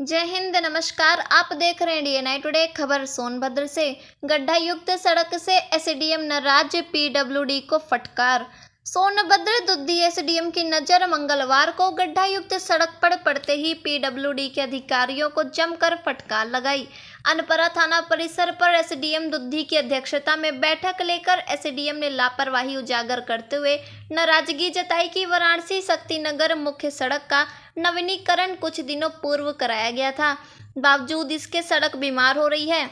जय हिंद, नमस्कार। आप देख रहे हैं DNI टुडे। खबर सोनभद्र से। गड्ढा युक्त सड़क से एसडीएम नाराज, पीडब्ल्यूडी को फटकार। सोनभद्र दुद्दी एसडीएम की नज़र मंगलवार को गड्ढा युक्त सड़क पर पड़ते ही पीडब्ल्यूडी के अधिकारियों को जमकर फटकार लगाई। अनपरा थाना परिसर पर एसडीएम दुद्दी की अध्यक्षता में बैठक लेकर एसडीएम ने लापरवाही उजागर करते हुए नाराजगी जताई कि वाराणसी शक्तिनगर मुख्य सड़क का नवीनीकरण कुछ दिनों पूर्व कराया गया था, बावजूद इसके सड़क बीमार हो रही है।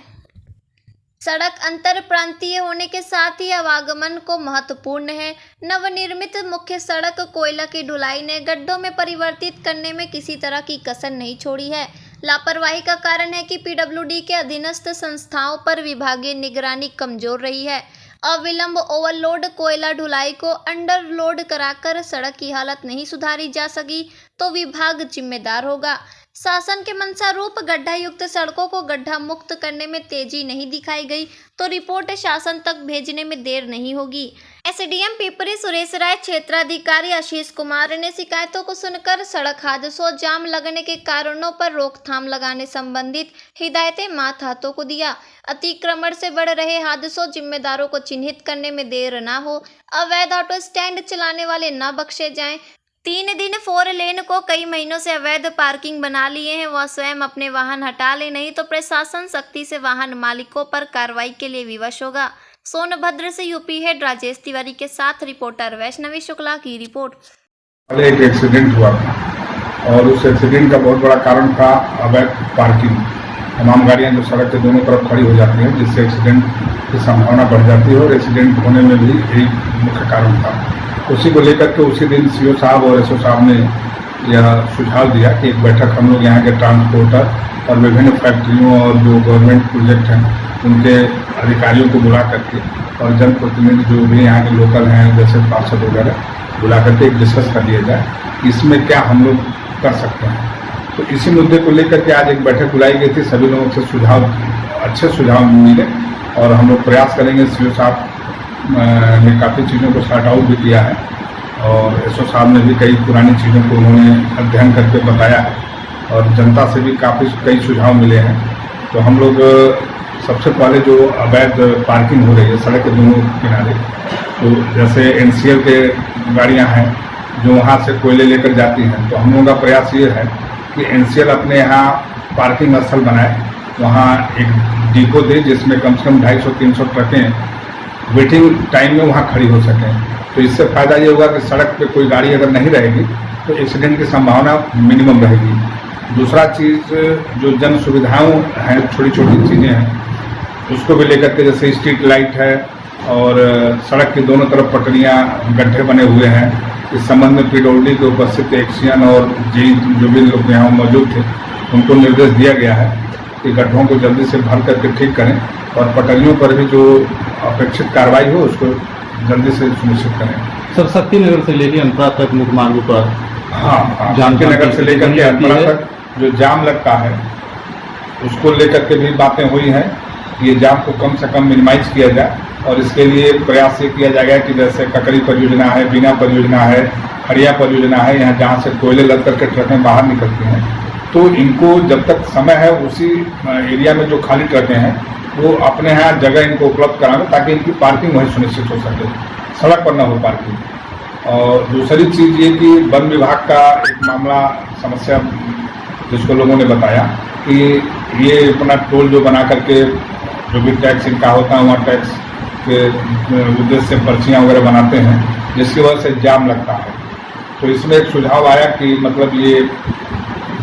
सड़क अंतर प्रांतीय होने के साथ ही आवागमन को महत्वपूर्ण है। नवनिर्मित मुख्य सड़क कोयला की ढुलाई ने गड्ढों में परिवर्तित करने में किसी तरह की कसर नहीं छोड़ी है। लापरवाही का कारण है कि पीडब्ल्यूडी के अधीनस्थ संस्थाओं पर विभागीय निगरानी कमजोर रही है। अविलंब ओवरलोड कोयला ढुलाई को अंडरलोड कराकर सड़क की हालत नहीं सुधारी जा सकी तो विभाग जिम्मेदार होगा। शासन के मंशारूप गड्ढा युक्त सड़कों को गड्ढा मुक्त करने में तेजी नहीं दिखाई गई तो रिपोर्ट शासन तक भेजने में देर नहीं होगी। एसडीएम पिपरी सुरेश राय, क्षेत्राधिकारी आशीष कुमार ने शिकायतों को सुनकर सड़क हादसों, जाम लगने के कारणों पर रोकथाम लगाने संबंधित हिदायतें मातहतों को दिया। अतिक्रमण से बढ़ रहे हादसों, जिम्मेदारों को चिन्हित करने में देर न हो। अवैध ऑटो स्टैंड चलाने वाले न बख्शे जाएं। 3 दिन 4 लेन को कई महीनों से अवैध पार्किंग बना लिए हैं, वह स्वयं अपने वाहन हटा ले, नहीं तो प्रशासन सख्ती से वाहन मालिकों पर कार्रवाई के लिए विवश होगा। सोनभद्र से यूपी हेड राजेश तिवारी के साथ रिपोर्टर वैष्णवी शुक्ला की रिपोर्ट। एक एक्सीडेंट हुआ था और उस एक्सीडेंट का बहुत बड़ा कारण था अवैध पार्किंग। तमाम गाड़ियां जो सड़क के दोनों तरफ खड़ी हो जाती हैं, जिससे एक्सीडेंट की संभावना बढ़ जाती है और एक्सीडेंट होने में भी यही मुख्य कारण था। उसी को लेकर के उसी दिन सीओ साहब और एसओ साहब ने यह सुझाव दिया कि एक बैठक हम लोग यहाँ के ट्रांसपोर्टर और विभिन्न फैक्ट्रियों और जो गवर्नमेंट प्रोजेक्ट हैं उनके अधिकारियों को बुला करके और जनप्रतिनिधि जो भी यहाँ के लोकल हैं जैसे पार्षद वगैरह बुला करके एक डिस्कस कर लिया जाए इसमें क्या हम लोग कर सकते हैं। तो इसी मुद्दे को लेकर के आज एक बैठक बुलाई गई थी। सभी लोगों से अच्छे सुझाव मिले और हम लोग प्रयास करेंगे। सीओ साहब ने काफ़ी चीज़ों को सॉर्ट आउट भी किया है और एसओ साहब ने भी कई पुरानी चीज़ों को उन्होंने अध्ययन करके बताया है और जनता से भी कई सुझाव मिले हैं। तो हम लोग सबसे पहले जो अवैध पार्किंग हो रही है सड़क के दोनों किनारे, तो जैसे एनसीएल के गाड़ियां हैं जो वहां से कोयले लेकर जाती हैं, तो हम लोगों का प्रयास ये है कि एनसीएल अपने यहाँ पार्किंग स्थल बनाए, वहाँ एक डिपो दे जिसमें कम से कम 250-300 ट्रकें वेटिंग टाइम में वहाँ खड़ी हो सकें। तो इससे फ़ायदा ये होगा कि सड़क पे कोई गाड़ी अगर नहीं रहेगी तो एक्सीडेंट की संभावना मिनिमम रहेगी। दूसरा चीज़ जो जन सुविधाओं हैं, छोटी छोटी चीज़ें हैं, उसको भी लेकर के जैसे स्ट्रीट लाइट है और सड़क के दोनों तरफ पटरियाँ, गड्ढे बने हुए हैं। इस संबंध में पीडब्ल्यूडी के उपस्थित एक्सियन और जेई जो भी लोग यहाँ मौजूद थे उनको निर्देश दिया गया है कि गड्ढों को जल्दी से भर करके ठीक करें और पटरियों पर भी जो अपेक्षित कार्रवाई हो उसको जल्दी से सुनिश्चित करें। सर, शक्तिनगर से लेकर अंतरा तक मुख्य मार्गों पर शक्तिनगर से लेकर के अंतरा तक जो जाम लगता है उसको लेकर के भी बातें हुई हैं। ये जाम को कम से कम मिनिमाइज किया जाए और इसके लिए प्रयास ये किया जाएगा कि जैसे ककड़ी परियोजना है, बीना परियोजना है, खड़िया परियोजना है, यहाँ जहाँ से कोयले लग करके ट्रकें बाहर निकलती हैं, तो इनको जब तक समय है उसी एरिया में जो खाली ट्रकें हैं वो अपने यहाँ जगह इनको उपलब्ध कराना ताकि इनकी पार्किंग वहीं सुनिश्चित हो सके, सड़क पर न हो पार्किंग। और दूसरी चीज़ ये कि वन विभाग का एक मामला समस्या जिसको लोगों ने बताया कि ये अपना टोल जो बना करके जो भी टैक्स इनका होता है वहाँ टैक्स के उद्देश्य से पर्चियाँ वगैरह बनाते हैं जिसकी वजह से जाम लगता है। तो इसमें एक सुझाव आया कि मतलब ये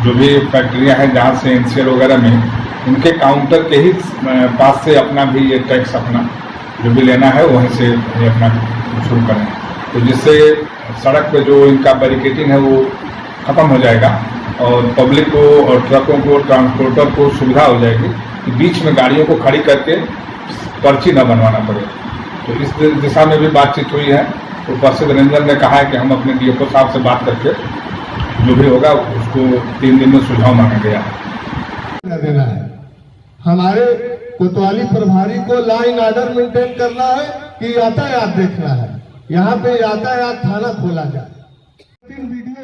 जो भी फैक्ट्रियाँ हैं जहाँ से एनसीएल वगैरह में उनके काउंटर के ही पास से अपना भी ये टैक्स अपना जो भी लेना है वहीं से ये अपना शुरू करें, तो जिससे सड़क पे जो इनका बैरिकेटिंग है वो ख़त्म हो जाएगा और पब्लिक को और ट्रकों को, ट्रांसपोर्टर को सुविधा हो जाएगी कि बीच में गाड़ियों को खड़ी करके पर्ची न बनवाना पड़े। तो इस दिशा में भी बातचीत हुई है। तो प्रसिद्ध रंजन ने कहा है कि हम अपने डीएफओ साहब से बात करके जो भी होगा उसको 3 दिन में सुझाव मांगा गया है। हमारे कोतवाली प्रभारी को लाइन ऑर्डर मेंटेन करना है कि यातायात देखना है। यहाँ पे यातायात थाना खोला जाए। 3 वीडियो